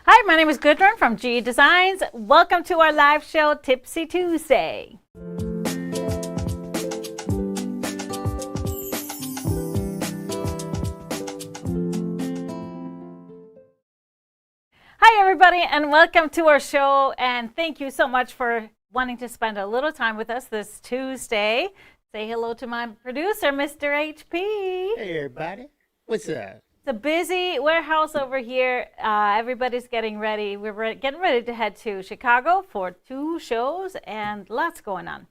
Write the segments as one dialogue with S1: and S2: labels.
S1: Hi, my name is Gudrun from GE Designs. Welcome to our live show, Tipsy Tuesday. Hi, everybody, and welcome to our show. And thank you so much for wanting to spend a little time with us this Tuesday. Say hello to my producer, Mr. HP.
S2: Hey, everybody. What's up?
S1: It's a busy warehouse over here. Everybody's getting ready. We're getting ready to head to Chicago for 2 shows and lots going on.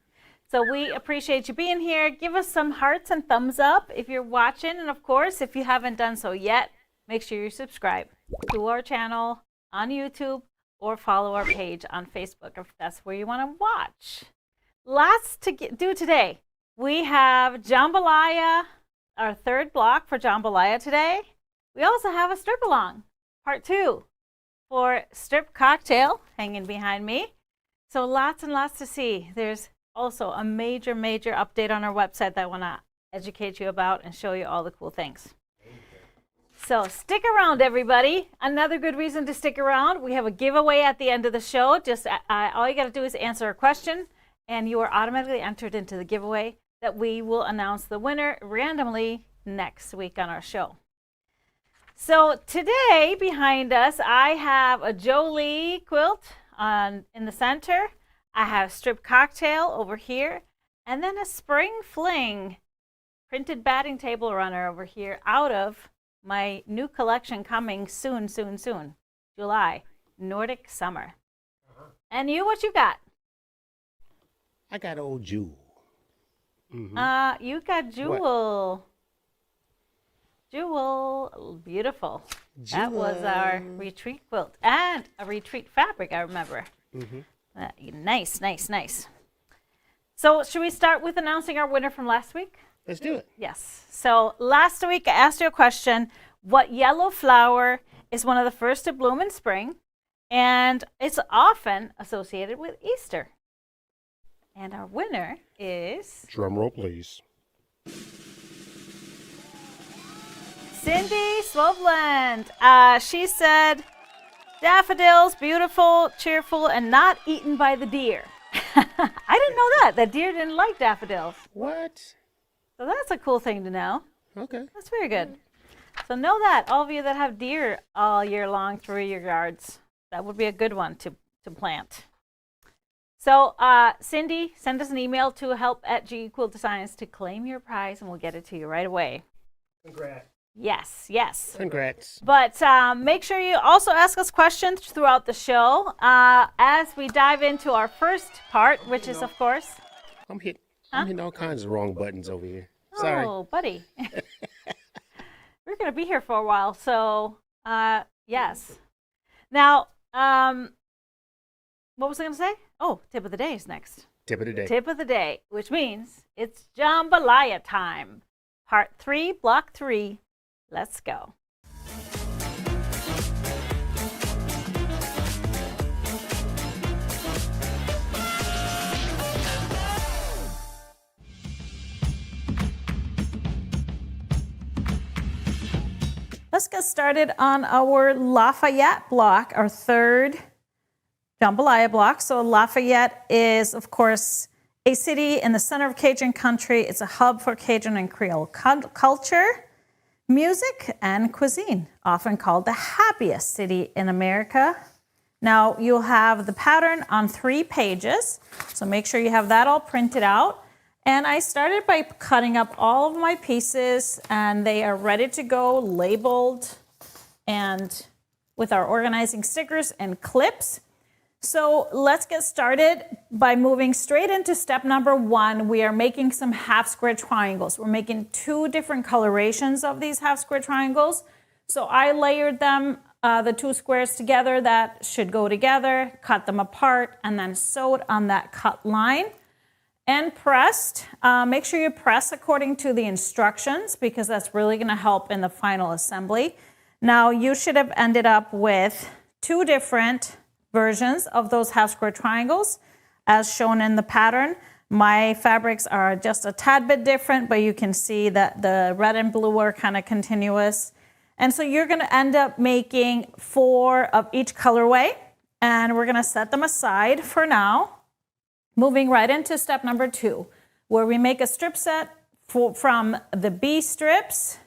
S1: So we appreciate you being here. Give us some hearts and thumbs up if you're watching. And of course, if you haven't done so yet, make sure you subscribe to our channel on YouTube or follow our page on Facebook if that's where you want to watch. Lots to do today. We have Jambalaya, our 3rd block for Jambalaya today. We also have a strip along, part 2, for Strip Cocktail hanging behind me. So lots and lots to see. There's also a major update on our website that I want to educate you about and show you all the cool things. So stick around, everybody. Another good reason to stick around, we have a giveaway at the end of the show. Just all you got to do is answer a question, and you are automatically entered into the giveaway that we will announce the winner randomly next week on our show. So today behind us, I have a Jolie quilt in the center. I have Strip Cocktail over here, and then a Spring Fling printed batting table runner over here out of my new collection coming soon, July, Nordic Summer. And you, what you got?
S2: I got old Jewel.
S1: You got Jewel. What? Jewel, beautiful. Jewel. That was our retreat quilt and a retreat fabric, I remember. Nice. So should we start with announcing our winner from last week?
S2: Let's do it.
S1: Yes. So last week I asked you a question, what yellow flower is one of the first to bloom in spring? And it's often associated with Easter. And our winner is...
S2: Drum roll, please.
S1: Cindy Swoveland. She said, daffodils, beautiful, cheerful, and not eaten by the deer. I didn't know that. The deer didn't like daffodils.
S2: What?
S1: So that's a cool thing to know.
S2: Okay.
S1: That's very good. So know that, all of you that have deer all year long through your yards, that would be a good one to plant. So Cindy, send us an email to help@GEquiltDesigns to claim your prize, and we'll get it to you right away.
S2: Congrats.
S1: Yes.
S2: Congrats.
S1: But make sure you also ask us questions throughout the show as we dive into our first part, which is, of course...
S2: I'm hitting all kinds of wrong buttons over here. Sorry.
S1: Oh, buddy. We're going to be here for a while, so yes. Now, what was I going to say? Oh, tip of the day is next.
S2: Tip of the day.
S1: Tip of the day, which means it's Jambalaya time. Part 3, block 3. Let's go. Let's get started on our Lafayette block, our 3rd Jambalaya block. So Lafayette is, of course, a city in the center of Cajun country. It's a hub for Cajun and Creole culture, music, and cuisine, often called the happiest city in America. Now, you'll have the pattern on 3 pages, so make sure you have that all printed out. And I started by cutting up all of my pieces, and they are ready to go, labeled, and with our organizing stickers and clips. So let's get started by moving straight into step number 1. We are making some half square triangles. We're making 2 different colorations of these half square triangles. So I layered them, the 2 squares together that should go together, cut them apart, and then sewed on that cut line and pressed. Make sure you press according to the instructions because that's really going to help in the final assembly. Now you should have ended up with 2 different versions of those half square triangles as shown in the pattern. My fabrics are just a tad bit different, but you can see that the red and blue are kind of continuous. And so you're going to end up making 4 of each colorway, and we're going to set them aside for now. Moving right into step number 2, where we make a strip set from the B strips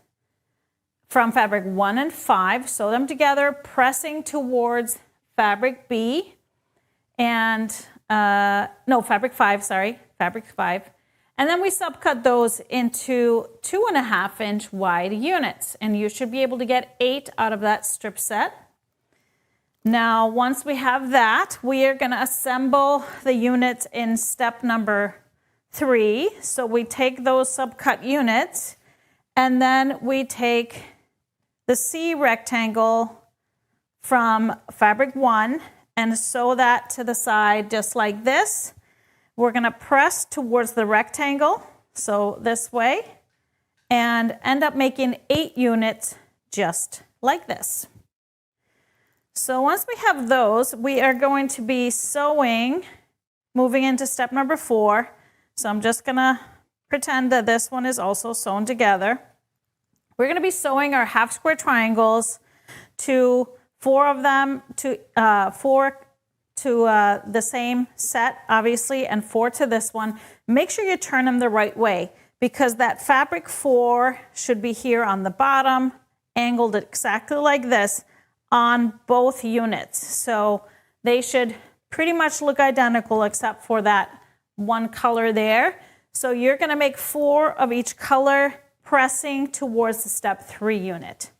S1: from fabric 1 and 5, sew them together, pressing towards fabric B and fabric 5, fabric 5. And then we subcut those into 2.5-inch wide units, and you should be able to get 8 out of that strip set. Now, once we have that, we are going to assemble the units in step number 3. So we take those subcut units, and then we take the C rectangle from fabric 1 and sew that to the side just like this. We're going to press towards the rectangle, so this way, and end up making 8 units just like this. So once we have those, we are going to be sewing, moving into step number 4. So I'm just going to pretend that this one is also sewn together. We're going to be sewing our half square triangles to 4 of them, to 4 to the same set, obviously, and 4 to this one. Make sure you turn them the right way, because that fabric 4 should be here on the bottom, angled exactly like this on both units. So they should pretty much look identical except for that one color there. So you're going to make 4 of each color, pressing towards the step 3 unit.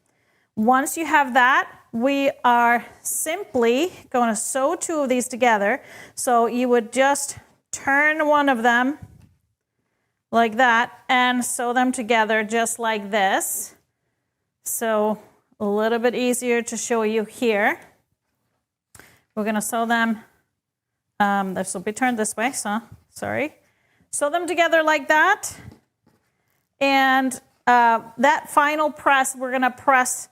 S1: Once you have that, we are simply going to sew 2 of these together. So you would just turn one of them like that and sew them together just like this. So a little bit easier to show you here. We're going to sew them, this will be turned this way, so sorry. Sew them together like that. And that final press, we're going to press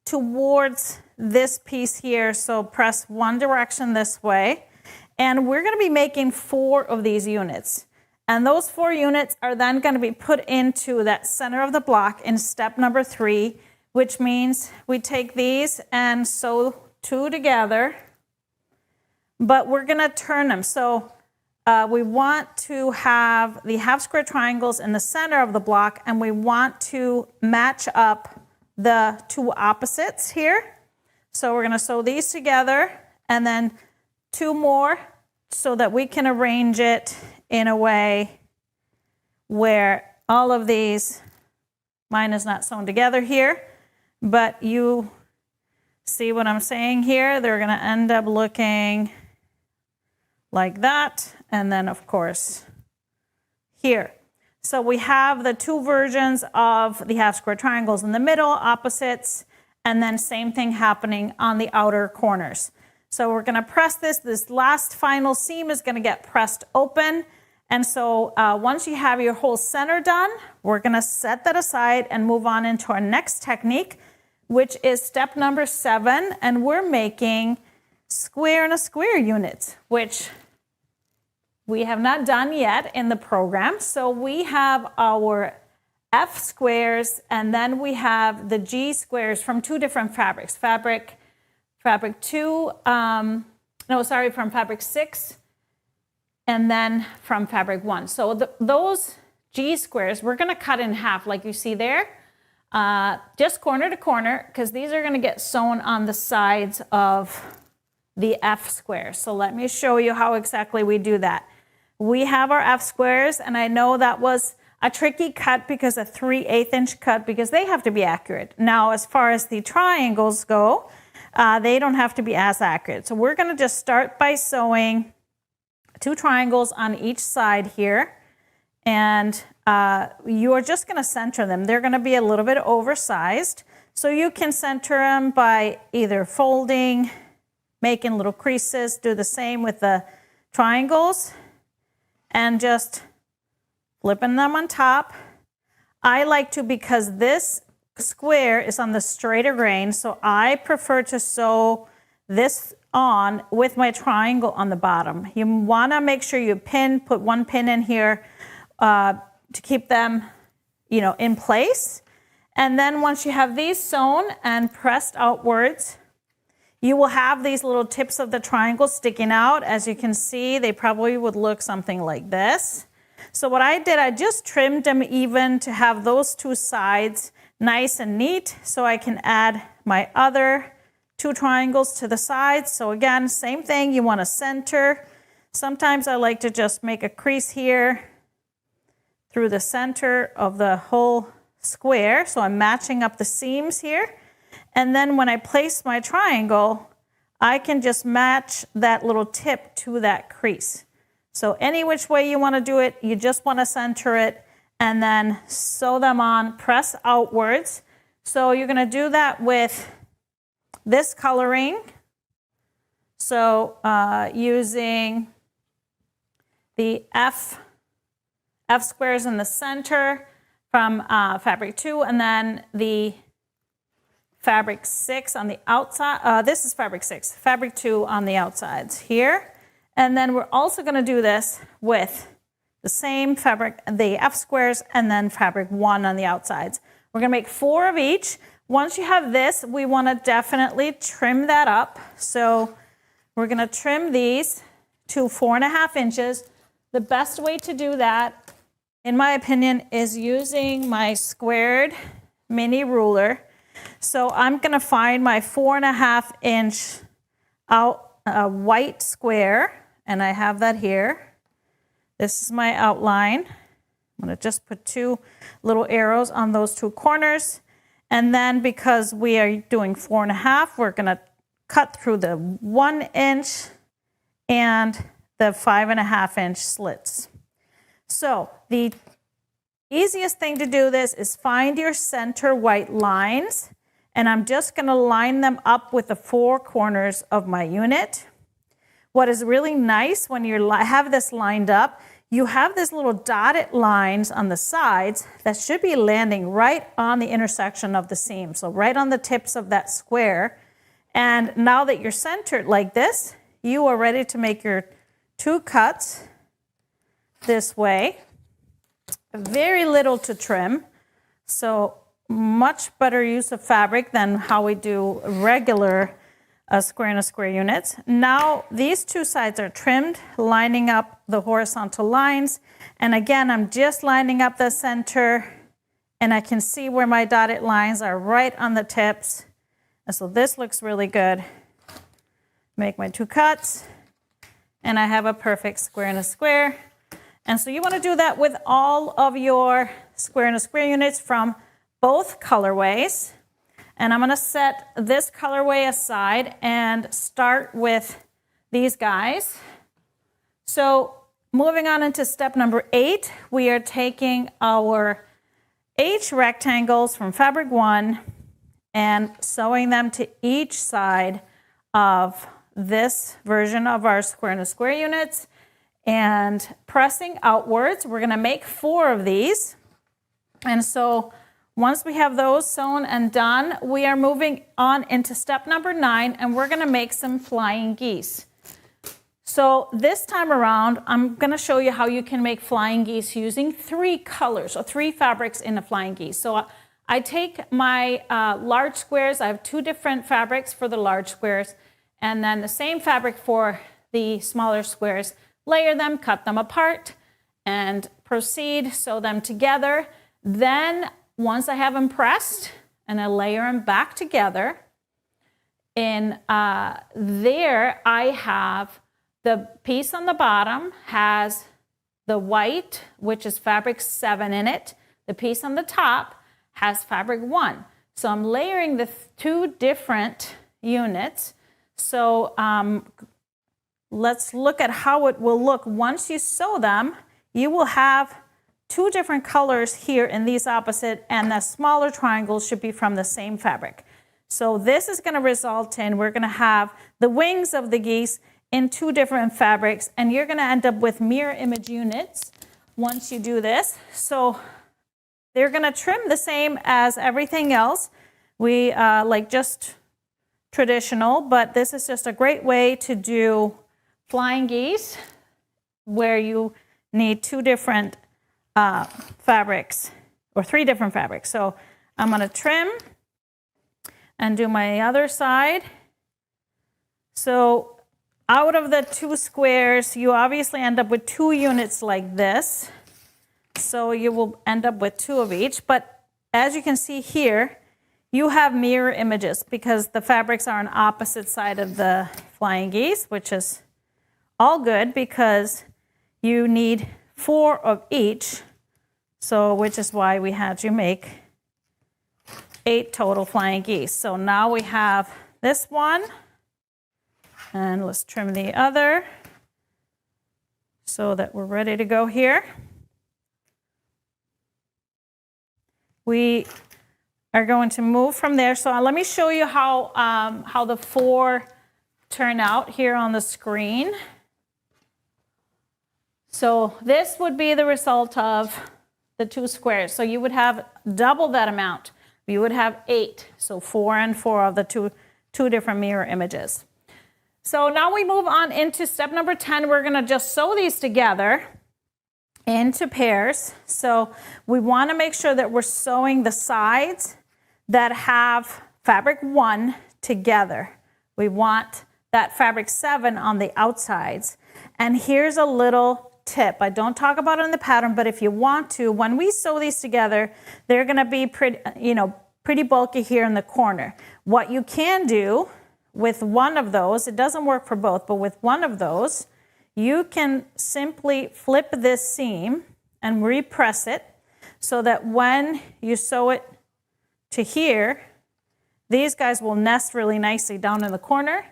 S1: towards this piece here. So press one direction this way. And we're going to be making 4 of these units. And those 4 units are then going to be put into that center of the block in step number 3, which means we take these and sew 2 together, but we're going to turn them. So we want to have the half square triangles in the center of the block, and we want to match up the 2 opposites here. So we're going to sew these together and then 2 more so that we can arrange it in a way where all of these, mine is not sewn together here, but you see what I'm saying here. They're going to end up looking like that, and then of course here. So we have the 2 versions of the half square triangles in the middle, opposites, and then same thing happening on the outer corners. So we're going to press this last final seam is going to get pressed open. And so once you have your whole center done, we're going to set that aside and move on into our next technique, which is step number 7. And we're making square and a square units, which we have not done yet in the program. So we have our F squares, and then we have the G squares from 2 different fabrics. From fabric 6, and then from fabric 1. So those G squares, we're gonna cut in half like you see there, just corner to corner, because these are gonna get sewn on the sides of the F squares. So let me show you how exactly we do that. We have our F squares, and I know that was a tricky cut because a 3/8 inch cut, because they have to be accurate. Now, as far as the triangles go, they don't have to be as accurate. So we're gonna just start by sewing 2 triangles on each side here, and you are just gonna center them. They're gonna be a little bit oversized, so you can center them by either folding, making little creases, do the same with the triangles, and just flipping them on top. I like to, because this square is on the straighter grain, so I prefer to sew this on with my triangle on the bottom. You want to make sure you put 1 pin in here to keep them, in place. And then once you have these sewn and pressed outwards, you will have these little tips of the triangle sticking out. As you can see, they probably would look something like this. So what I did, I just trimmed them even to have those two sides nice and neat, so I can add my other two triangles to the sides. So again, same thing, you want to center. Sometimes I like to just make a crease here through the center of the whole square. So I'm matching up the seams here. And then when I place my triangle, I can just match that little tip to that crease. So any which way you want to do it, you just want to center it and then sew them on, press outwards. So you're going to do that with this coloring. So using the F squares in the center from fabric 2, and then the fabric 6 on the outside. This is fabric 6, fabric 2 on the outsides here. And then we're also going to do this with the same fabric, the F squares, and then fabric 1 on the outsides. We're going to make 4 of each. Once you have this, we want to definitely trim that up. So we're going to trim these to 4.5 inches. The best way to do that, in my opinion, is using my squared mini ruler. So I'm going to find my 4.5 inch white square, and I have that here. This is my outline. I'm going to just put 2 little arrows on those 2 corners. And then because we are doing 4.5, we're going to cut through the 1 inch and the 5.5 inch slits. So the easiest thing to do this is find your center white lines, and I'm just going to line them up with the 4 corners of my unit. What is really nice when you have this lined up, you have these little dotted lines on the sides that should be landing right on the intersection of the seam, so right on the tips of that square. And now that you're centered like this, you are ready to make your 2 cuts this way. Very little to trim, so much better use of fabric than how we do regular square and a square units. Now these 2 sides are trimmed, lining up the horizontal lines. And again, I'm just lining up the center, and I can see where my dotted lines are right on the tips. And so this looks really good. Make my 2 cuts, and I have a perfect square and a square. And so you want to do that with all of your square and a square units from both colorways. And I'm going to set this colorway aside and start with these guys. So moving on into step number 8, we are taking our H rectangles from fabric 1 and sewing them to each side of this version of our square and a square units and pressing outwards. We're going to make 4 of these. And so once we have those sewn and done, we are moving on into step number 9, and we're going to make some flying geese. So this time around, I'm going to show you how you can make flying geese using 3 colors or 3 fabrics in a flying geese. So I take my large squares. I have 2 different fabrics for the large squares, and then the same fabric for the smaller squares. Layer them, cut them apart, and proceed, sew them together. Then once I have them pressed, and I layer them back together, in there I have the piece on the bottom has the white, which is fabric 7 in it. The piece on the top has fabric 1. So I'm layering the 2 different units. So let's look at how it will look once you sew them. You will have 2 different colors here in these opposite, and the smaller triangles should be from the same fabric. So this is going to result in, we're going to have the wings of the geese in 2 different fabrics, and you're going to end up with mirror image units once you do this. So they're going to trim the same as everything else. We like just traditional, but this is just a great way to do flying geese where you need 2 different fabrics or 3 different fabrics. So I'm going to trim and do my other side. So out of the 2 squares, you obviously end up with 2 units like this. So you will end up with 2 of each. But as you can see here, you have mirror images because the fabrics are on opposite side of the flying geese, which is all good because you need 4 of each. So which is why we had you make 8 total flying geese. So now we have this one, and let's trim the other so that we're ready to go here. We are going to move from there. So let me show you how the 4 turn out here on the screen. So this would be the result of the 2 squares. So you would have double that amount. You would have 8. So 4 and 4 of the two different mirror images. So now we move on into step number 10. We're going to just sew these together into pairs. So we want to make sure that we're sewing the sides that have fabric 1 together. We want that fabric 7 on the outsides. And here's a little tip. I don't talk about it in the pattern, but if you want to, when we sew these together, they're going to be pretty bulky here in the corner. What you can do with one of those, it doesn't work for both, but with one of those, you can simply flip this seam and repress it so that when you sew it to here, these guys will nest really nicely down in the corner.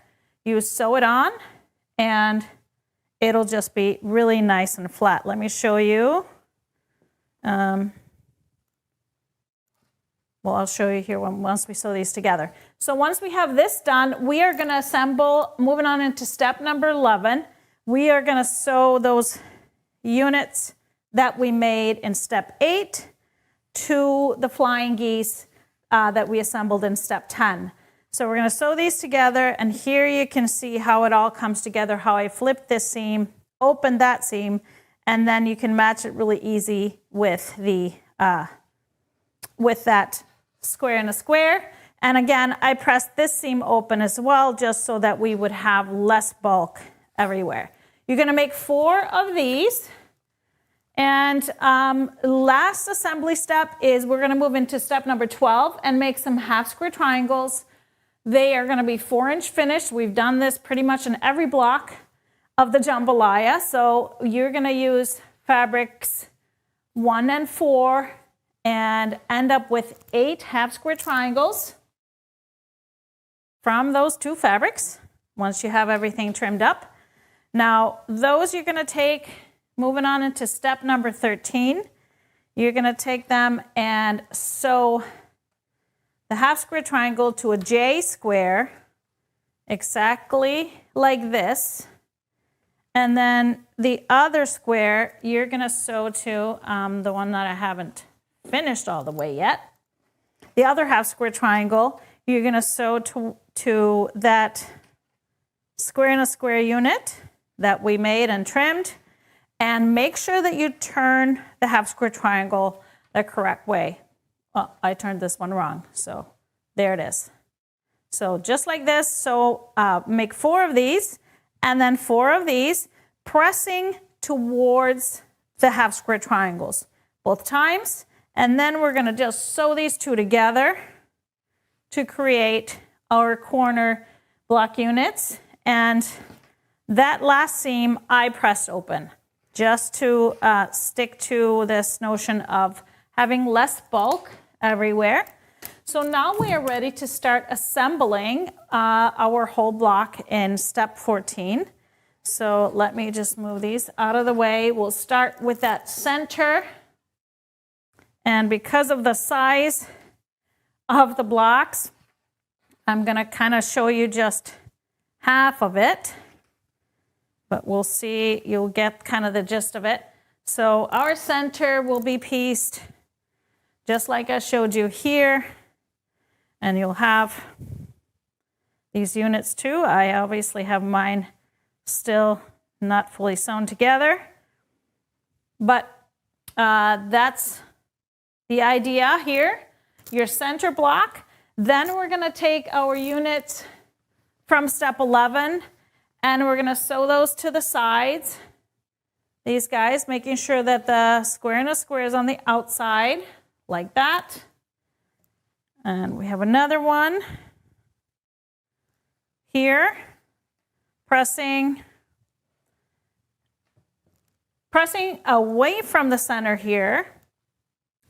S1: You sew it on and it'll just be really nice and flat. Let me show you. Well, I'll show you here once we sew these together. So once we have this done, we are going to assemble, moving on into step number 11, we are going to sew those units that we made in step 8 to the flying geese that we assembled in step 10. So we're going to sew these together, and here you can see how it all comes together, how I flipped this seam, opened that seam, and then you can match it really easy with the with that square and a square. And again, I pressed this seam open as well, just so that we would have less bulk everywhere. You're going to make 4 of these. And last assembly step is we're going to move into step number 12 and make some half square triangles. They are going to be 4-inch finished. We've done this pretty much in every block of the Jambalaya. So you're going to use fabrics 1 and 4 and end up with 8 half square triangles from those 2 fabrics once you have everything trimmed up. Now, those you're going to take, moving on into step number 13, you're going to take them and sew the half square triangle to a J square, exactly like this. And then the other square, you're going to sew to the one that I haven't finished all the way yet. The other half square triangle, you're going to sew to that square and a square unit that we made and trimmed. And make sure that you turn the half square triangle the correct way. Well, I turned this one wrong, so there it is. So just like this, so make 4 of these, and then 4 of these, pressing towards the half square triangles both times. And then we're gonna just sew these 2 together to create our corner block units. And that last seam I pressed open, just to stick to this notion of having less bulk everywhere. So now we are ready to start assembling our whole block in step 14. So let me just move these out of the way. We'll start with that center. And because of the size of the blocks, I'm gonna kind of show you just half of it. But we'll see, you'll get kind of the gist of it. So our center will be pieced just like I showed you here. And you'll have these units too. I obviously have mine still not fully sewn together. But that's the idea here. your center block. Then we're going to take our units from step 11 and we're going to sew those to the sides. These guys, making sure that the square and a square is on the outside, like that. And we have another one here, pressing away from the center here.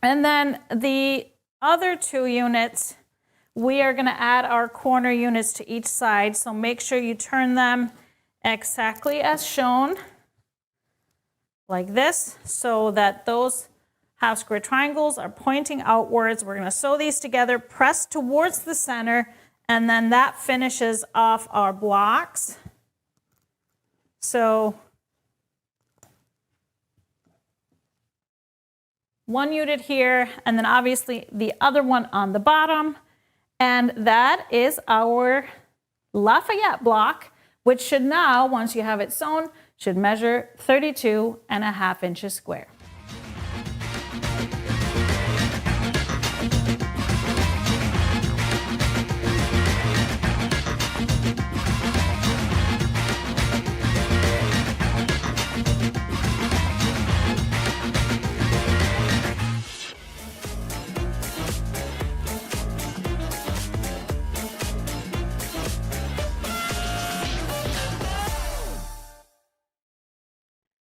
S1: And then the other two units, we are going to add our corner units to each side. So make sure you turn them exactly as shown, like this, so that those half square triangles are pointing outwards. We're going to sew these together, press towards the center, and then that finishes off our blocks. So one unit here, and then obviously the other one on the bottom. And that is our Lafayette block, which should now, once you have it sewn, should measure 32.5 inches square.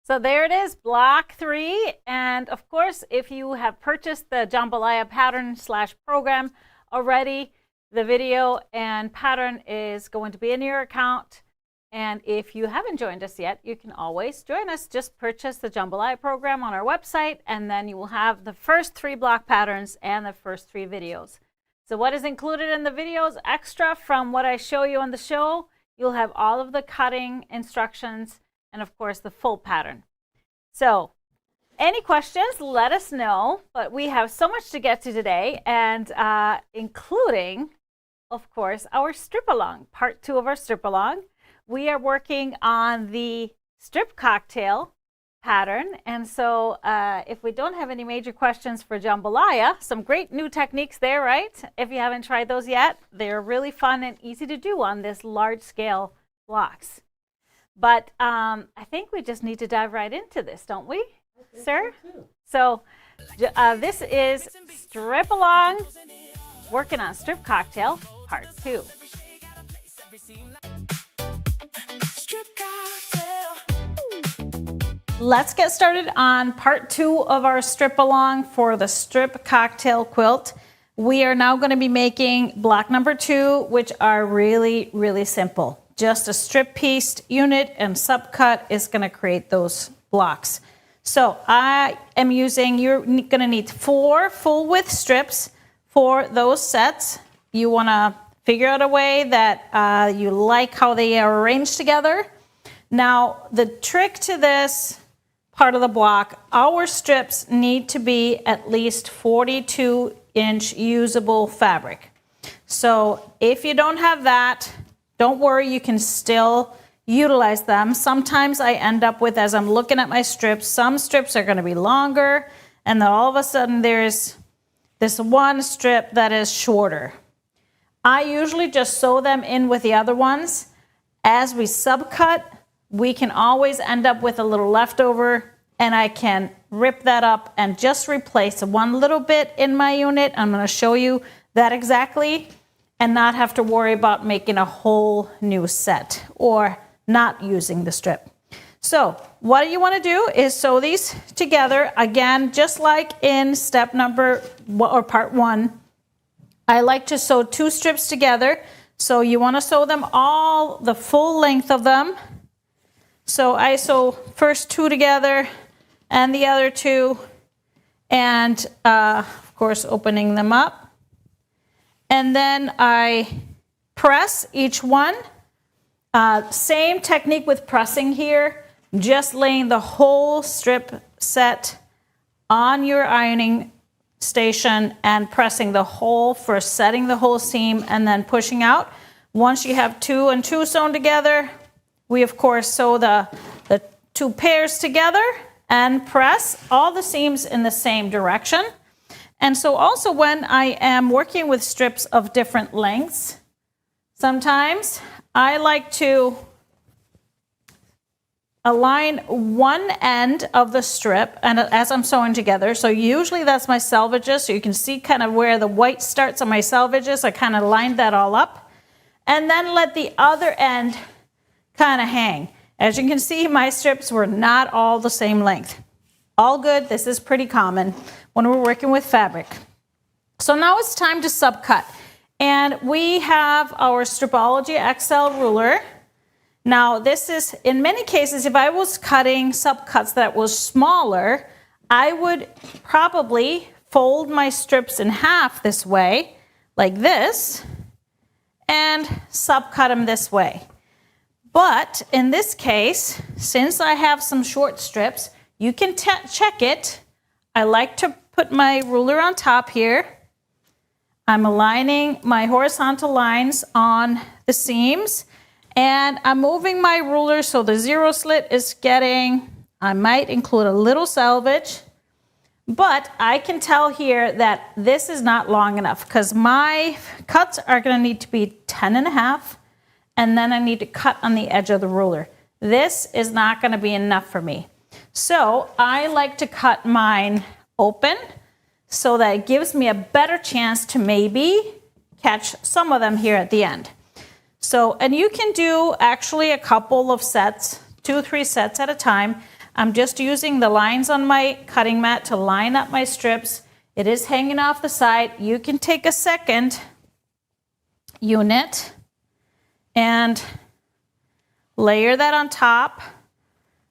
S1: So there it is, block 3. And of course, if you have purchased the Jambalaya pattern / program already, the video and pattern is going to be in your account. And if you haven't joined us yet, you can always join us. Just purchase the Jambalaya program on our website, and then you will have the first 3 block patterns and the first 3 videos. So what is included in the videos extra from what I show you on the show? You'll have all of the cutting instructions and of course the full pattern. So any questions, let us know, but we have so much to get to today, and including, of course, our strip along, part 2 of our strip along. We are working on the strip cocktail pattern, and so if we don't have any major questions for Jambalaya, some great new techniques there, right? If you haven't tried those yet, they're really fun and easy to do on this large scale blocks. But I think we just need to dive right into this, don't we, sir? So this is Strip Along, working on Strip Cocktail, part 2. Let's get started on part 2 of our Strip Along for the Strip Cocktail quilt. We are now going to be making block number 2, which are really, really simple. Just a strip pieced unit and subcut is going to create those blocks. So I am using, you're going to need 4 full width strips for those sets. You want to figure out a way that you like how they are arranged together. Now the trick to this part of the block, our strips need to be at least 42-inch usable fabric. So if you don't have that, don't worry, you can still utilize them. Sometimes I end up with, as I'm looking at my strips, some strips are going to be longer, and then all of a sudden there's this one strip that is shorter. I usually just sew them in with the other ones. As we subcut, we can always end up with a little leftover, and I can rip that up and just replace one little bit in my unit. I'm going to show you that exactly, and not have to worry about making a whole new set or not using the strip. So what you want to do is sew these together again, just like in step number or part 1. I like to sew 2 strips together, so you want to sew them all the full length of them. So I sew first 2 together and the other 2, and of course opening them up. And then I press each one. Same technique with pressing here, just laying the whole strip set on your ironing station and pressing the whole, first setting the whole seam and then pushing out. Once you have 2 and 2 sewn together, we of course sew the 2 pairs together and press all the seams in the same direction. And so also when I am working with strips of different lengths, sometimes I like to align one end of the strip and as I'm sewing together. So usually that's my selvages. So you can see kind of where the white starts on my selvages. I kind of lined that all up and then let the other end kind of hang. As you can see, my strips were not all the same length. All good. This is pretty common when we're working with fabric. So now it's time to subcut. And we have our Stripology XL ruler. Now this is, in many cases, if I was cutting subcuts that was smaller, I would probably fold my strips in half this way, like this, and subcut them this way. But in this case, since I have some short strips, you can check it. I like to put my ruler on top here. I'm aligning my horizontal lines on the seams. And I'm moving my ruler so the zero slit is getting, I might include a little selvage, but I can tell here that this is not long enough because my cuts are gonna need to be 10.5, and then I need to cut on the edge of the ruler. This is not gonna be enough for me. So I like to cut mine open so that it gives me a better chance to maybe catch some of them here at the end. So, and you can do actually a couple of sets, 2 or 3 sets at a time. I'm just using the lines on my cutting mat to line up my strips. It is hanging off the side. You can take a second unit and layer that on top.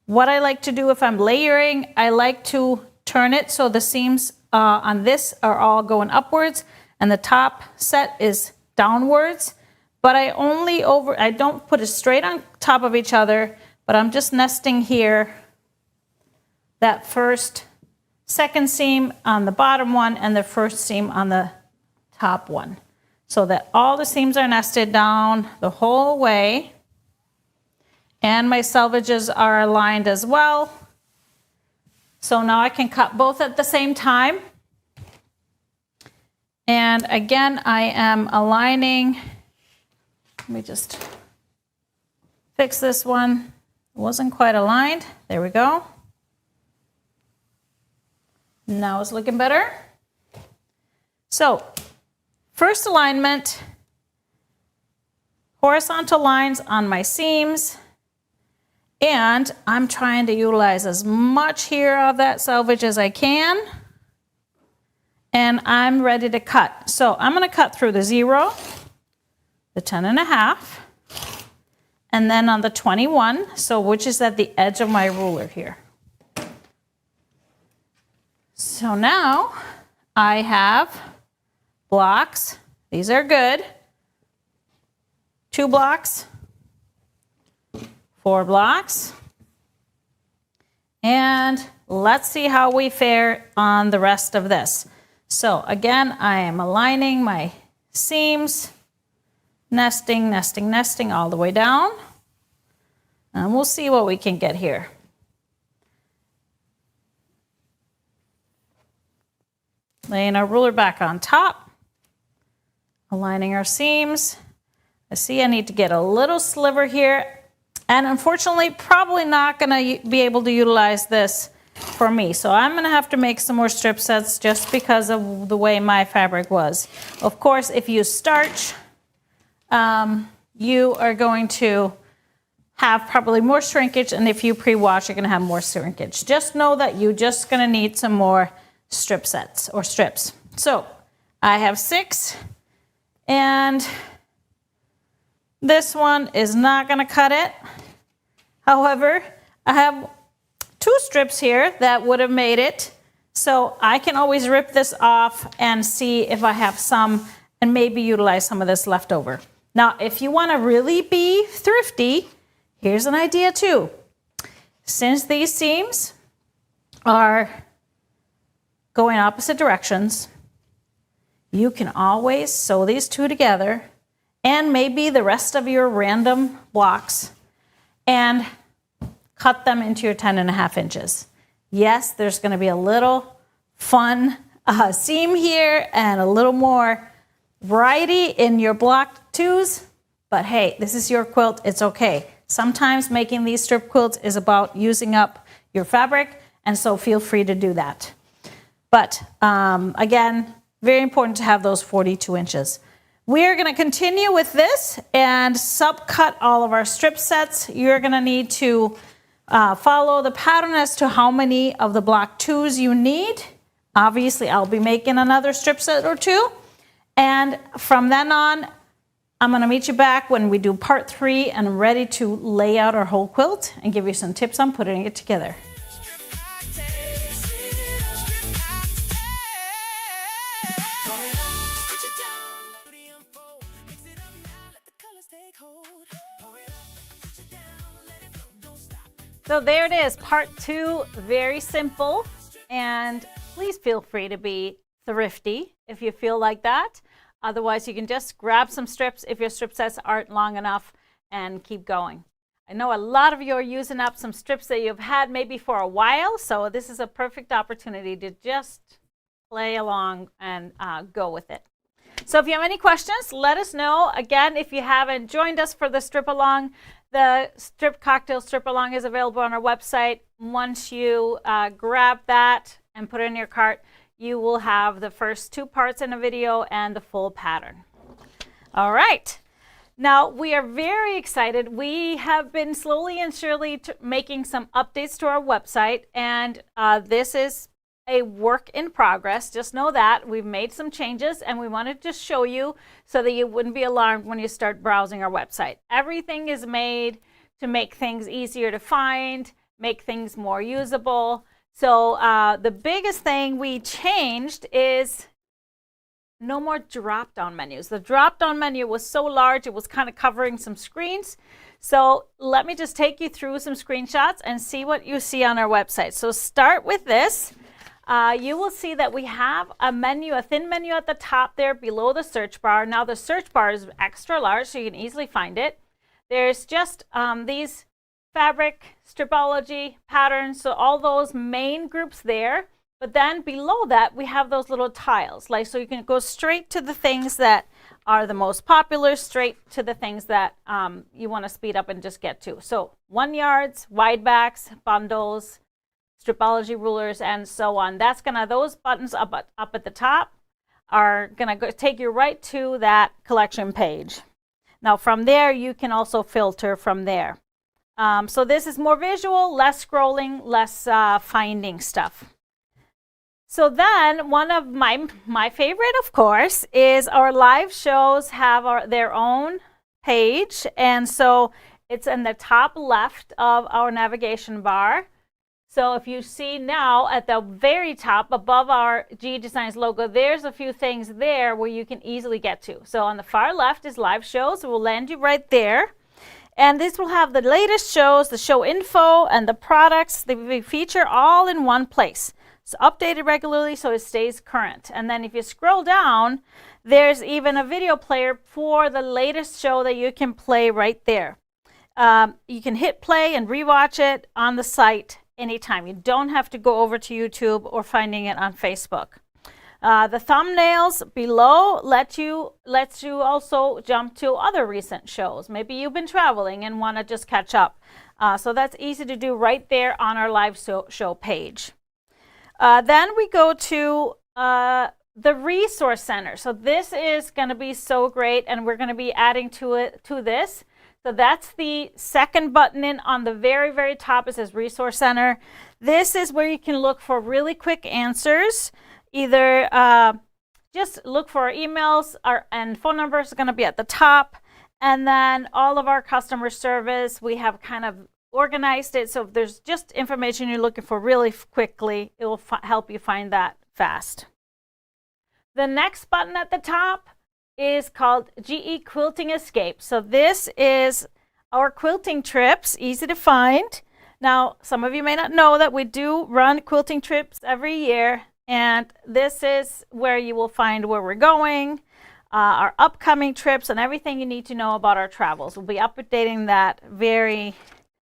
S1: What I like to do if I'm layering, I like to turn it so the seams on this are all going upwards and the top set is downwards. But I don't put it straight on top of each other, but I'm just nesting here that second seam on the bottom one and the first seam on the top one, so that all the seams are nested down the whole way. And my selvages are aligned as well. So now I can cut both at the same time. And again, I am aligning. Let me just fix this one. It wasn't quite aligned. There we go. Now it's looking better. So, first alignment, horizontal lines on my seams. And I'm trying to utilize as much here of that selvage as I can. And I'm ready to cut. So I'm gonna cut through the 0, the 10.5, and then on the 21, so which is at the edge of my ruler here. So now I have blocks. These are good. 2 blocks, 4 blocks, and let's see how we fare on the rest of this. So again, I am aligning my seams, nesting, nesting, nesting all the way down. And we'll see what we can get here. Laying our ruler back on top, aligning our seams. I see I need to get a little sliver here. And unfortunately, probably not gonna be able to utilize this for me. So I'm gonna have to make some more strip sets just because of the way my fabric was. Of course, if you starch, you are going to have probably more shrinkage, and if you pre-wash, you're gonna have more shrinkage. Just know that you're just gonna need some more strip sets or strips. So I have 6, and this one is not gonna cut it. However, I have 2 strips here that would have made it. So I can always rip this off and see if I have some and maybe utilize some of this leftover. Now, if you want to really be thrifty, here's an idea too. Since these seams are going opposite directions, you can always sew these 2 together and maybe the rest of your random blocks and cut them into your 10.5 inches. Yes, there's going to be a little fun seam here and a little more variety in your block twos. But hey, this is your quilt, it's okay. Sometimes making these strip quilts is about using up your fabric, and so feel free to do that. But again, very important to have those 42 inches. We're gonna continue with this and subcut all of our strip sets. You're gonna need to follow the pattern as to how many of the block twos you need. Obviously, I'll be making another strip set or two. And from then on, I'm gonna meet you back when we do part 3 and I'm ready to lay out our whole quilt and give you some tips on putting it together. So there it is, part 2, very simple, and please feel free to be thrifty if you feel like that. Otherwise, you can just grab some strips if your strip sets aren't long enough and keep going. I know a lot of you are using up some strips that you've had maybe for a while, so this is a perfect opportunity to just play along and go with it. So if you have any questions, let us know. Again, if you haven't joined us for the strip along, the strip cocktail strip along is available on our website. Once you grab that and put it in your cart, you will have the first 2 parts in a video and the full pattern. All right. Now we are very excited. We have been slowly and surely making some updates to our website, and this is a work in progress. Just know that we've made some changes and we wanted to show you so that you wouldn't be alarmed when you start browsing our website. Everything is made to make things easier to find, make things more usable. So the biggest thing we changed is no more drop-down menus. The drop-down menu was so large, it was kind of covering some screens. So let me just take you through some screenshots and see what you see on our website. So start with this. You will see that we have a menu, a thin menu at the top there below the search bar. Now the search bar is extra large, so you can easily find it. There's just these fabric, Stripology, patterns, so all those main groups there. But then below that, we have those little tiles, like so you can go straight to the things that are the most popular, straight to the things that you want to speed up and just get to. So 1 yards, wide backs, bundles, Stripology rulers, and so on. That's gonna, those buttons up at the top are gonna take you right to that collection page. Now from there, you can also filter from there. So this is more visual, less scrolling, less finding stuff. So then one of my favorite, of course, is our live shows have their own page. And so it's in the top left of our navigation bar. So if you see now at the very top above our GE Designs logo, there's a few things there where you can easily get to. So on the far left is live shows. It will land you right there. And this will have the latest shows, the show info, and the products that we feature all in one place. It's updated regularly so it stays current. And then if you scroll down, there's even a video player for the latest show that you can play right there. You can hit play and rewatch it on the site anytime. You don't have to go over to YouTube or finding it on Facebook. The thumbnails below lets you also jump to other recent shows. Maybe you've been traveling and want to just catch up. So that's easy to do right there on our live show page. Then we go to the resource center. So this is going to be so great, and we're going to be adding to this. So that's the second button in on the very, very top. It says Resource Center. This is where you can look for really quick answers. Either just look for our emails and phone numbers are going to be at the top. And then all of our customer service, we have kind of organized it. So if there's just information you're looking for really quickly, it will help you find that fast. The next button at the top is called GE Quilting Escapes. So this is our quilting trips, easy to find. Now, some of you may not know that we do run quilting trips every year, and this is where you will find where we're going, our upcoming trips, and everything you need to know about our travels. We'll be updating that very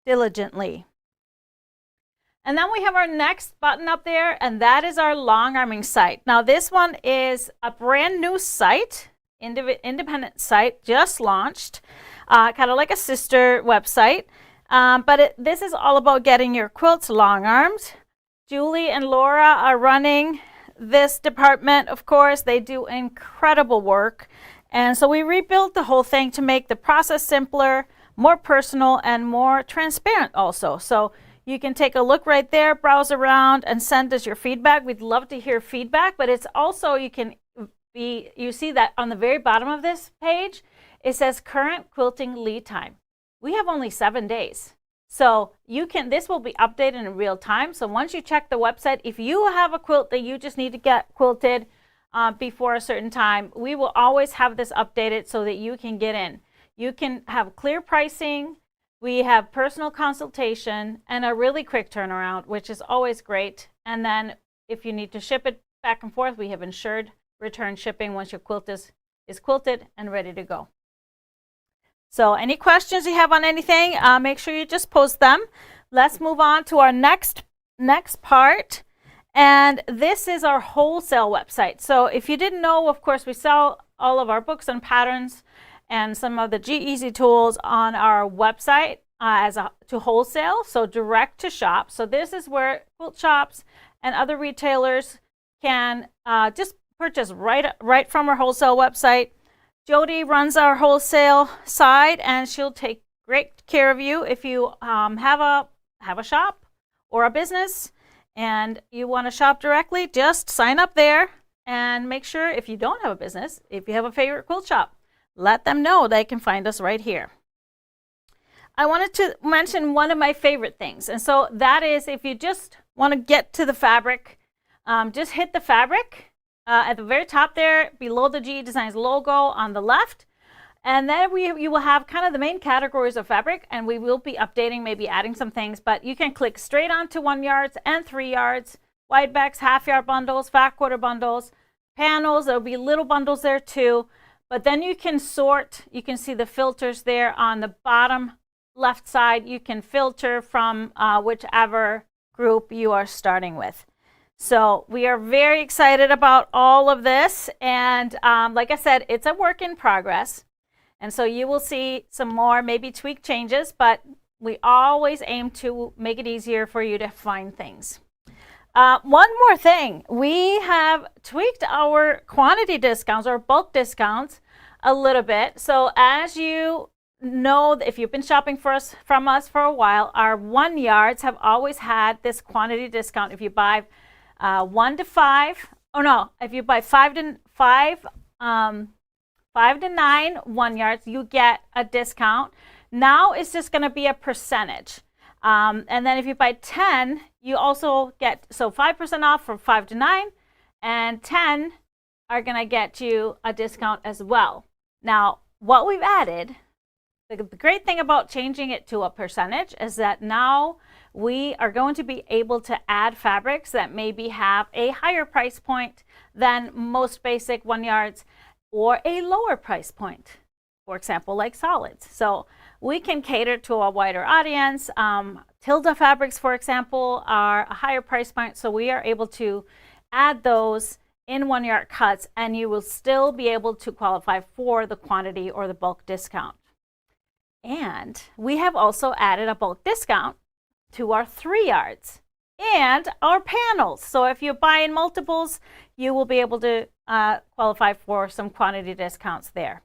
S1: diligently. And then we have our next button up there, and that is our Longarming site. Now this one is a brand new site, independent site, just launched, kind of like a sister website. But this is all about getting your quilts long armed. Julie and Laura are running this department, of course. They do incredible work. And so we rebuilt the whole thing to make the process simpler, more personal, and more transparent also. So you can take a look right there, browse around, and send us your feedback. We'd love to hear feedback, but it's also, you see that on the very bottom of this page, it says current quilting lead time. We have only 7 days. So this will be updated in real time. So once you check the website, if you have a quilt that you just need to get quilted before a certain time, we will always have this updated so that you can get in. You can have clear pricing. We have personal consultation and a really quick turnaround, which is always great. And then if you need to ship it back and forth, we have insured return shipping once your quilt is quilted and ready to go. So any questions you have on anything, make sure you just post them. Let's move on to our next part. And this is our wholesale website. So if you didn't know, of course, we sell all of our books and patterns and some of the GEasy tools on our website to wholesale, so direct to shop. So this is where quilt shops and other retailers can just purchase right from our wholesale website. Jody runs our wholesale side, and she'll take great care of you if you have a shop or a business and you want to shop directly. Just sign up there and make sure, if you don't have a business, if you have a favorite quilt shop, let them know they can find us right here. I wanted to mention one of my favorite things, and so that is, if you just want to get to the fabric, just hit the fabric at the very top there, below the GE Designs logo on the left, and then you will have kind of the main categories of fabric, and we will be updating, maybe adding some things, but you can click straight onto 1 yards and 3 yards, wide backs, half yard bundles, fat quarter bundles, panels. There'll be little bundles there too. But then you can sort, you can see the filters there on the bottom left side. You can filter from whichever group you are starting with. So we are very excited about all of this. And like I said, it's a work in progress. And so you will see some more maybe tweak changes, but we always aim to make it easier for you to find things. One more thing, we have tweaked our quantity discounts or bulk discounts a little bit. So as you know, if you've been shopping from us for a while, our 1 yards have always had this quantity discount. If you buy 1 to 5, if you buy 5 to 9 1 yards, you get a discount. Now it's just going to be a percentage. And then if you buy 10, you also get, so 5% off from 5 to 9, and 10 are going to get you a discount as well. Now, what we've added, the great thing about changing it to a percentage is that now we are going to be able to add fabrics that maybe have a higher price point than most basic 1 yards or a lower price point, for example, like solids. So we can cater to a wider audience. Tilda fabrics, for example, are a higher price point, so we are able to add those in 1 yard cuts, and you will still be able to qualify for the quantity or the bulk discount. And we have also added a bulk discount to our 3 yards and our panels. So if you buy in multiples, you will be able to qualify for some quantity discounts there,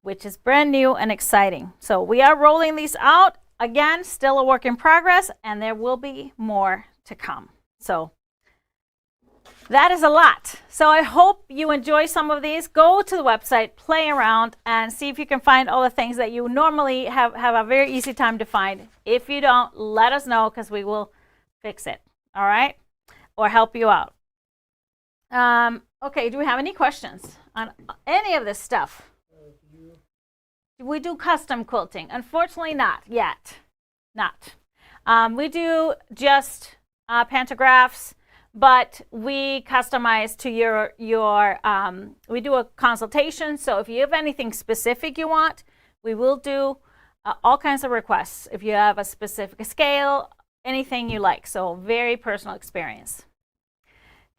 S1: which is brand new and exciting. So we are rolling these out. Again, still a work in progress, and there will be more to come. So that is a lot. So I hope you enjoy some of these. Go to the website, play around, and see if you can find all the things that you normally have a very easy time to find. If you don't, let us know, because we will fix it, all right? Or help you out. Okay, do we have any questions on any of this stuff? We do custom quilting. Unfortunately, not yet. Not. We do just pantographs, but we customize to your we do a consultation. So if you have anything specific you want, we will do all kinds of requests. If you have a specific scale, anything you like. So very personal experience.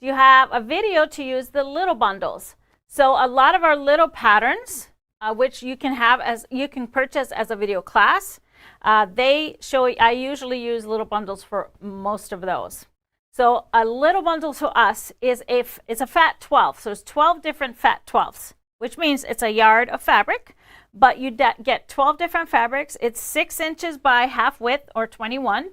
S1: Do you have a video to use the little bundles? So a lot of our little patterns, which you can purchase as a video class, I usually use little bundles for most of those. So a little bundle to us is it's a fat 12. So it's 12 different fat 12s, which means it's a yard of fabric, but you get 12 different fabrics. It's 6 inches by half width or 21.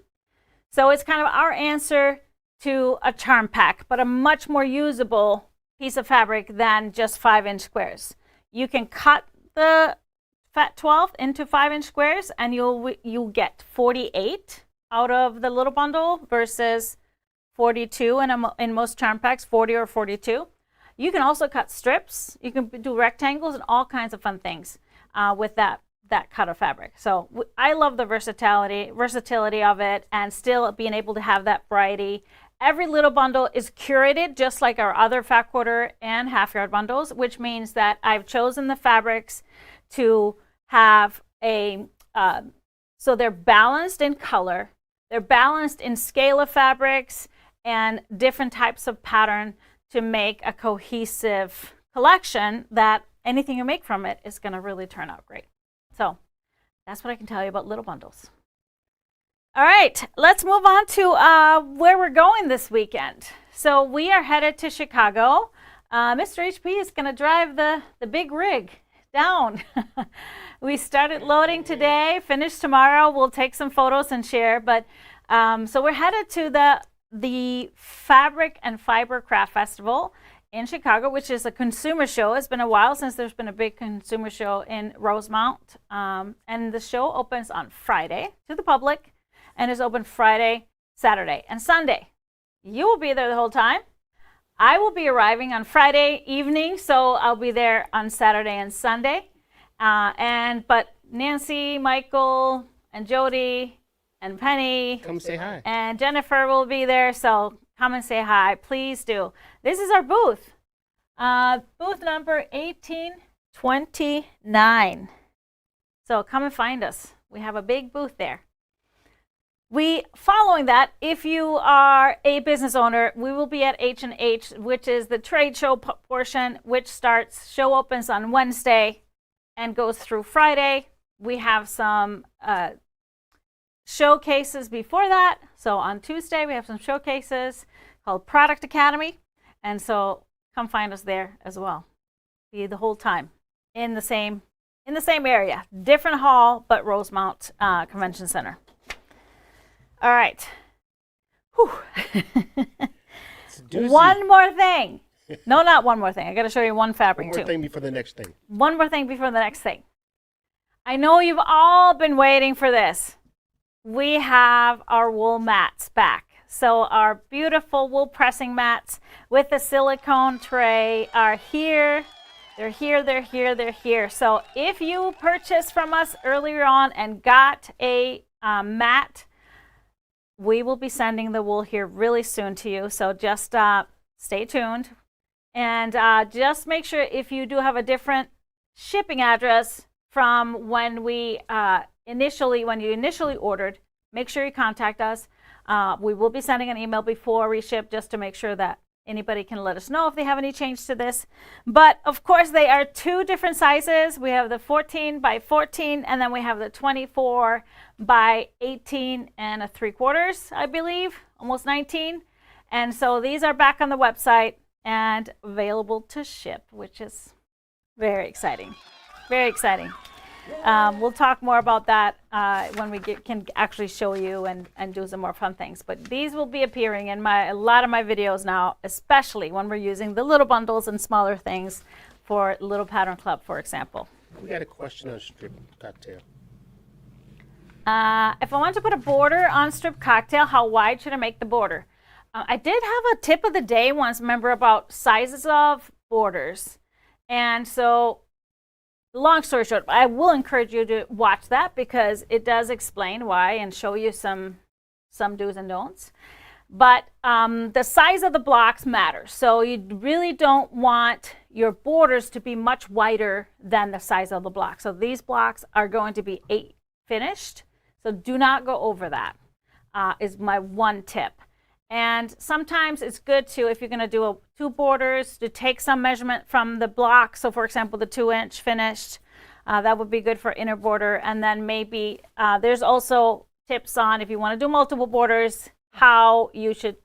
S1: So it's kind of our answer to a charm pack, but a much more usable piece of fabric than just 5-inch squares. You can cut the fat 12 into 5-inch squares and you'll get 48 out of the little bundle versus 42 in most charm packs, 40 or 42. You can also cut strips. You can do rectangles and all kinds of fun things with that cut of fabric. So I love the versatility of it, and still being able to have that variety. Every little bundle is curated just like our other fat quarter and half yard bundles, which means that I've chosen the fabrics to have so they're balanced in color, they're balanced in scale of fabrics and different types of pattern to make a cohesive collection that anything you make from it is going to really turn out great. So that's what I can tell you about little bundles. All right, let's move on to where we're going this weekend. So we are headed to Chicago. Mr. HP is going to drive the big rig down. We started loading today, finish tomorrow. We'll take some photos and share. But so we're headed to the Fabric and Fiber Craft Festival in Chicago, which is a consumer show. It's been a while since there's been a big consumer show in Rosemount. And the show opens on Friday to the public and is open Friday, Saturday, and Sunday. You will be there the whole time. I will be arriving on Friday evening, so I'll be there on Saturday and Sunday. But Nancy, Michael, and Jody, and Penny,
S2: Come say hi.
S1: and Jennifer will be there, so come and say hi. Please do. This is our booth. Booth number 1829. So come and find us. We have a big booth there. Following that, if you are a business owner, we will be at H&H, which is the trade show portion, which show opens on Wednesday and goes through Friday. We have some showcases before that. So on Tuesday, we have some showcases called Product Academy. And so come find us there as well. Be the whole time in the same area. Different hall, but Rosemount Convention Center. All right. One more thing. No, not one more thing. I got to show you one fabric too.
S2: One more thing before the next thing.
S1: One more thing before the next thing. I know you've all been waiting for this. We have our wool mats back. So our beautiful wool pressing mats with the silicone tray are here. They're here, they're here, they're here. So if you purchased from us earlier on and got a mat, we will be sending the wool here really soon to you. So just stay tuned. And just make sure if you do have a different shipping address from when you initially ordered, make sure you contact us. We will be sending an email before we ship just to make sure that anybody can let us know if they have any change to this. But of course, they are 2 different sizes. We have the 14 by 14, and then we have the 24 by 18 and 3/4, I believe, almost 19. And so these are back on the website and available to ship, which is very exciting. Very exciting. We'll talk more about that when we can actually show you and do some more fun things. But these will be appearing in a lot of my videos now, especially when we're using the little bundles and smaller things for Lil Pattern Club, for example.
S2: We got a question on strip cocktail.
S1: If I want to put a border on strip cocktail, how wide should I make the border? I did have a tip of the day once, remember, about sizes of borders. And so, long story short, I will encourage you to watch that because it does explain why and show you some do's and don'ts. But the size of the blocks matters. So you really don't want your borders to be much wider than the size of the block. So these blocks are going to be 8 finished. So do not go over that. is my one tip. And sometimes it's good to, if you're going to do two borders, to take some measurement from the block. So for example, the 2-inch finished, that would be good for inner border. And then maybe there's also tips on, if you want to do multiple borders, how you should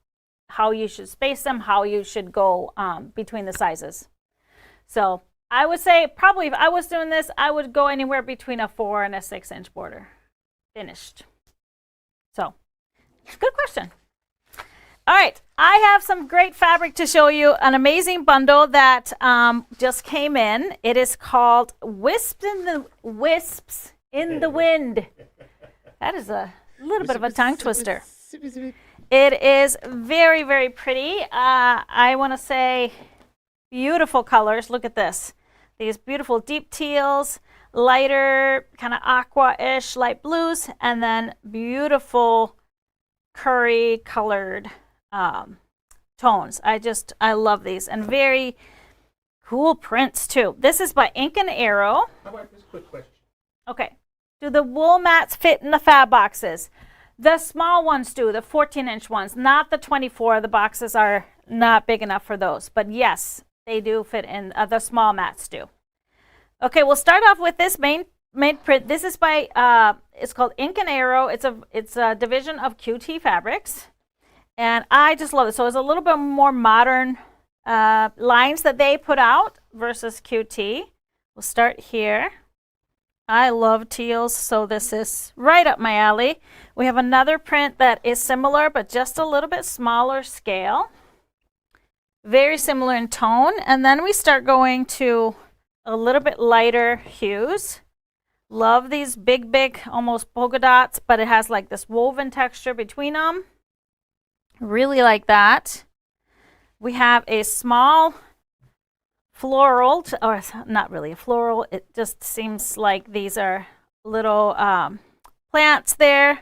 S1: space them, how you should go between the sizes. So I would say probably if I was doing this, I would go anywhere between a 4 and a 6-inch border finished. So good question. All right, I have some great fabric to show you, an amazing bundle that just came in. It is called Wisps in the Wind. That is a little bit of a tongue twister. It is very, very pretty. I want to say beautiful colors. Look at this. These beautiful deep teals, lighter kind of aqua-ish light blues, and then beautiful curry colored tones. I love these, and very cool prints too. This is by Ink and Arrow.
S2: How about this quick question?
S1: Okay. Do the wool mats fit in the fab boxes? The small ones do, the 14-inch ones, not the 24. The boxes are not big enough for those, but yes, they do fit in. The small mats do. Okay, we'll start off with this main print. This is by it's called Ink and Arrow. It's a division of QT Fabrics, and I just love it. So it's a little bit more modern lines that they put out versus QT. We'll start here. I love teals, so this is right up my alley. We have another print that is similar, but just a little bit smaller scale. Very similar in tone. And then we start going to a little bit lighter hues. Love these big, almost polka dots, but it has like this woven texture between them. Really like that. We have a small floral, or not really a floral, it just seems like these are little plants there,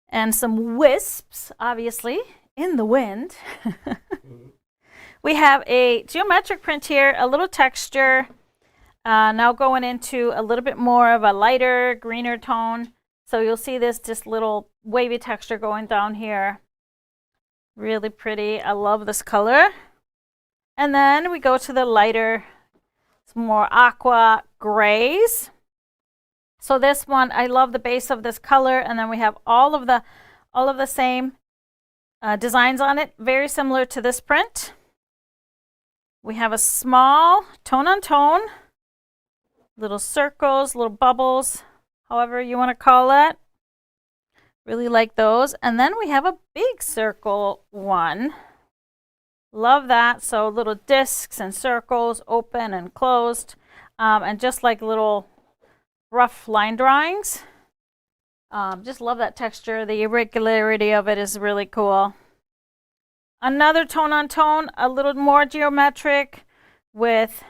S1: and some wisps, obviously, in the wind. We have a geometric print here, a little texture, now going into a little bit more of a lighter, greener tone. So you'll see this just little wavy texture going down here. Really pretty. I love this color. And then we go to the lighter, some more aqua grays. So this one, I love the base of this color, and then we have all of the same designs on it, very similar to this print. We have a small tone on tone, little circles, little bubbles, however you want to call it. Really like those. And then we have a big circle one. Love that. So little discs and circles, open and closed, and just like little rough line drawings. Just love that texture. The irregularity of it is really cool. Another tone on tone, a little more geometric with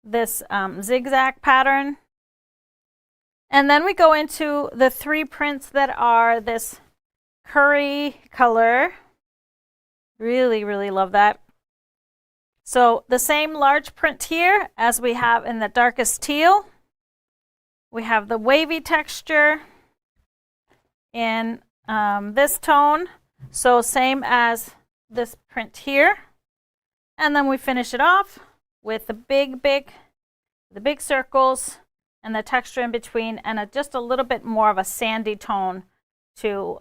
S1: this zigzag pattern. And then we go into the three prints that are this curry color. Really, really love that. So the same large print here as we have in the darkest teal. We have the wavy texture in this tone. So same as this print here. And then we finish it off with the big circles and the texture in between, and just a little bit more of a sandy tone to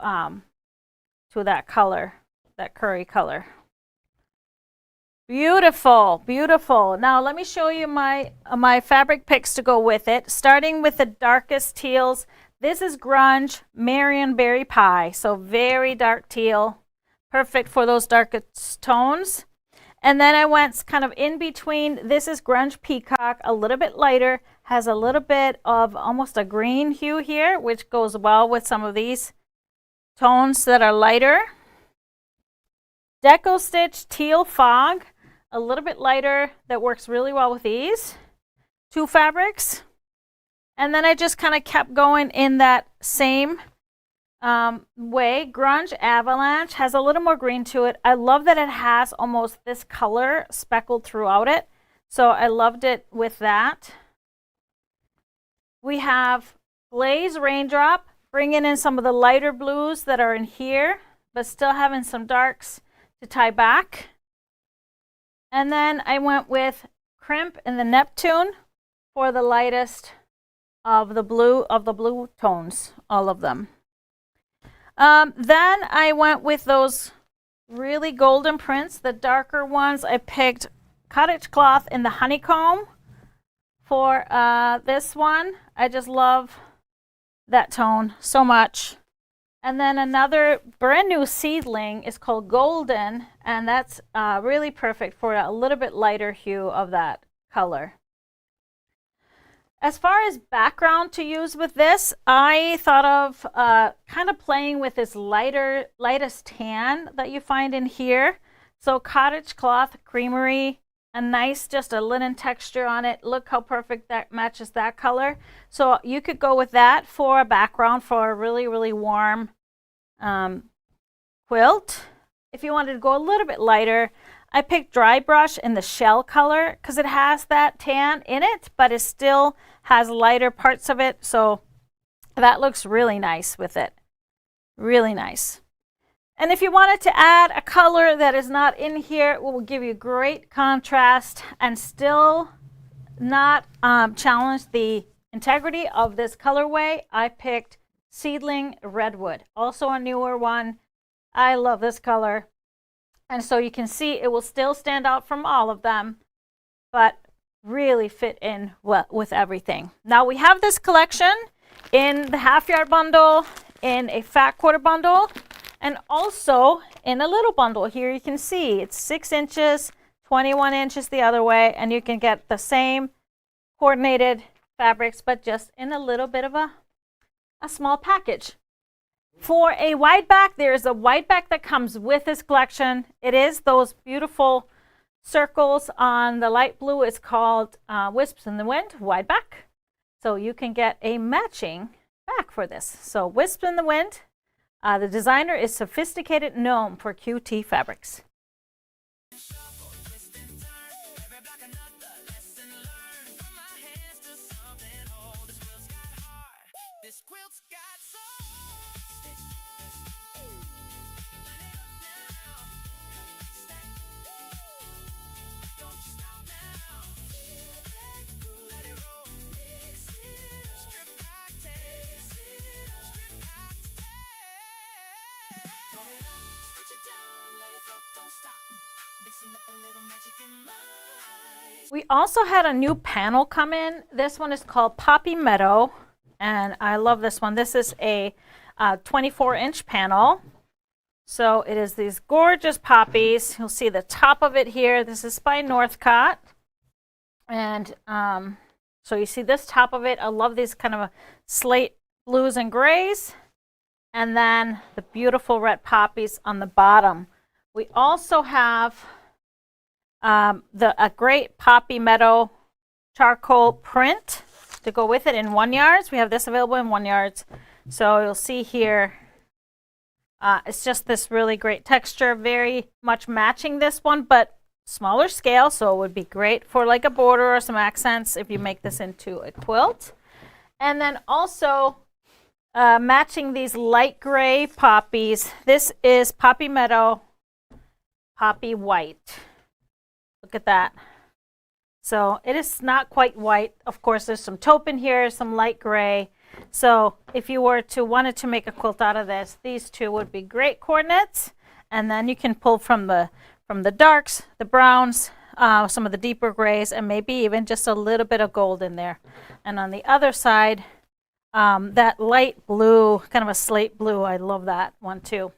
S1: that color. That curry color. Beautiful, beautiful. Now let me show you my fabric picks to go with it, starting with the darkest teals. This is Grunge Marionberry Pie, so very dark teal, perfect for those darkest tones. And then I went kind of in between. This is Grunge Peacock, a little bit lighter, has a little bit of almost a green hue here, which goes well with some of these tones that are lighter. Deco Stitch Teal Fog, a little bit lighter, that works really well with these two fabrics. And then I just kind of kept going in that same way. Grunge Avalanche has a little more green to it. I love that it has almost this color speckled throughout it. So I loved it with that. We have Glaze Raindrop, bringing in some of the lighter blues that are in here, but still having some darks to tie back. And then I went with Crimp and the Neptune for the lightest of the blue tones, all of them. Then I went with those really golden prints, the darker ones. I picked Cottage Cloth in the Honeycomb for this one. I just love that tone so much. And then another brand new seedling is called Golden, and that's really perfect for a little bit lighter hue of that color. As far as background to use with this, I thought of kind of playing with this lightest tan that you find in here. So Cottage Cloth Creamery, a nice, just a linen texture on it. Look how perfect that matches that color. So you could go with that for a background for a really, really warm quilt. If you wanted to go a little bit lighter, I picked Dry Brush in the shell color because it has that tan in it, but it still has lighter parts of it. So that looks really nice with it. Really nice. And if you wanted to add a color that is not in here, it will give you great contrast and still not challenge the integrity of this colorway, I picked Seedling Redwood, also a newer one. I love this color. And so you can see it will still stand out from all of them, but really fit in well with everything. Now we have this collection in the half yard bundle, in a fat quarter bundle, and also in a little bundle. Here you can see it's 6 inches, 21 inches the other way, and you can get the same coordinated fabrics, but just in a little bit of a small package. For a wide back, there is a wide back that comes with this collection. It is those beautiful circles on the light blue. It's called Wisps in the Wind wide back. So you can get a matching back for this. So Wisps in the Wind. The designer is Sophisticated Gnome for QT Fabrics. We also had a new panel come in. This one is called Poppy Meadow, and I love this one. This is a 24-inch panel. So it is these gorgeous poppies. You'll see the top of it here. This is by Northcott. And so you see this top of it. I love these kind of slate blues and grays. And then the beautiful red poppies on the bottom. We also have a great Poppy Meadow charcoal print to go with it in 1 yards. We have this available in 1 yards. So you'll see here, it's just this really great texture, very much matching this one, but smaller scale. So it would be great for like a border or some accents if you make this into a quilt. And then also matching these light gray poppies. This is Poppy Meadow Poppy White. Look at that. So it is not quite white. Of course, there's some taupe in here, some light gray. So if you were to wanted to make a quilt out of this, these two would be great coordinates. And then you can pull from the darks, the browns, some of the deeper grays, and maybe even just a little bit of gold in there. And on the other side, that light blue, kind of a slate blue, I love that one too.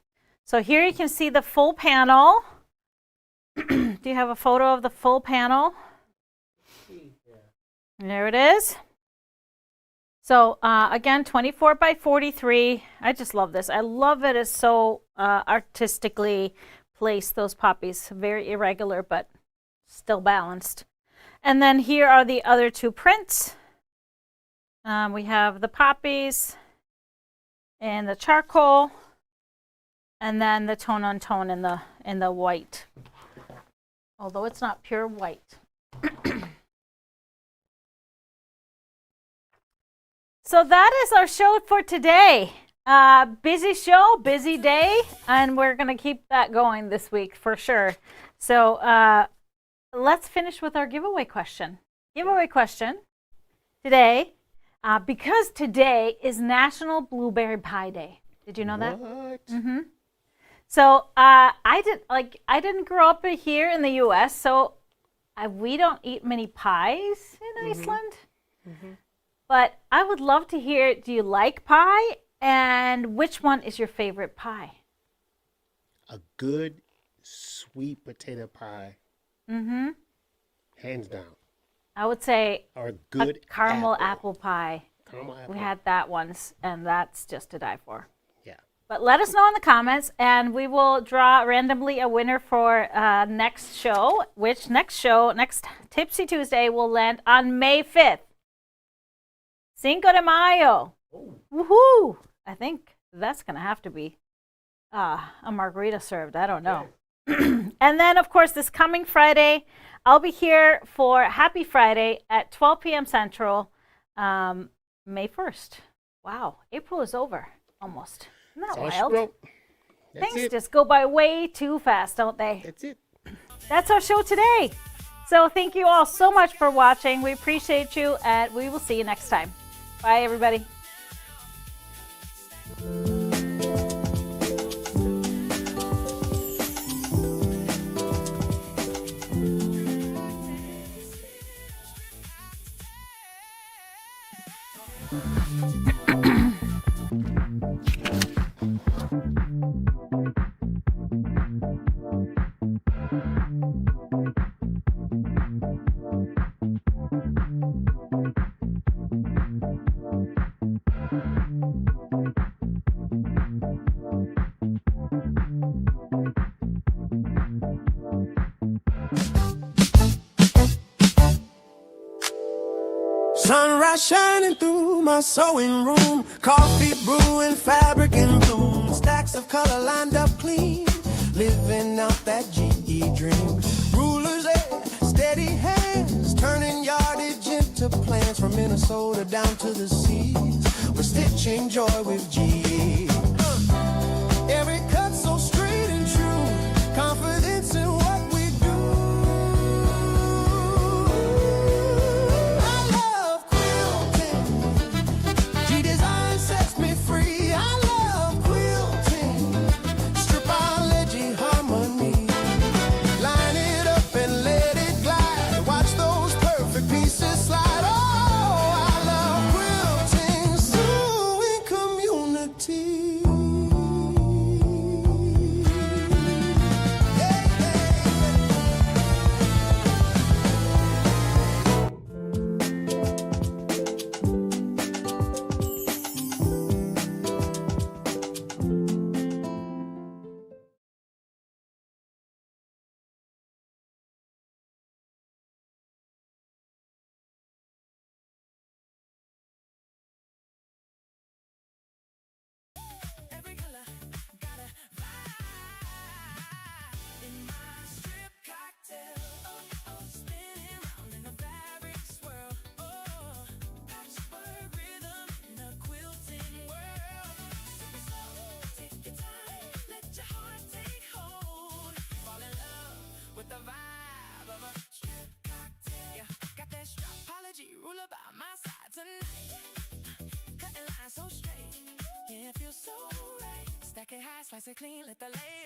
S1: So here you can see the full panel. Do you have a photo of the full panel? There it is. So again, 24 by 43. I just love this. I love it. It's so artistically placed, those poppies. Very irregular, but still balanced. And then here are the other two prints. We have the poppies and the charcoal, and then the tone on tone in the white. Although it's not pure white. So that is our show for today. Busy show, busy day, and we're going to keep that going this week for sure. So let's finish with our giveaway question. Giveaway question today, because today is National Blueberry Pie Day. Did you know that?
S2: What?
S1: Mm-hmm. So I didn't grow up here in the U.S., so we don't eat many pies in Iceland. Mm-hmm. But I would love to hear, do you like pie? And which one is your favorite pie?
S2: A good sweet potato pie.
S1: Mm-hmm.
S2: Hands down.
S1: I would say
S2: Or a good
S1: caramel apple pie.
S2: Caramel apple.
S1: We had that once, and that's just to die for.
S2: Yeah.
S1: But let us know in the comments, and we will draw randomly a winner for next show, which next Tipsy Tuesday will land on May 5th. Cinco de Mayo. Oh. Woohoo! I think that's going to have to be a margarita served. I don't know. And then, of course, this coming Friday, I'll be here for Happy Friday at 12 p.m. Central, May 1st. Wow, April is over almost. Isn't that wild? Things just go by way too fast, don't they?
S2: That's it.
S1: That's our show today. So thank you all so much for watching. We appreciate you, and we will see you next time. Bye, everybody.
S3: Sunrise shining through my sewing room, coffee brewing, fabric in bloom, stacks of color lined up clean, living out that GE dream. Rulers and steady hands, turning yardage into plans from Minnesota down to the seas. We're stitching joy with GE. Every cut so straight and true, confidence in what we do. Sets me free. I love quilting. Stripology harmony. Line it up and let it glide. Watch those perfect pieces slide. Oh, I love quilting. Sewing community. Ruler by my side tonight. Cutting lines so straight. Yeah, it feels so right. Stack it high, slice it clean, let the lay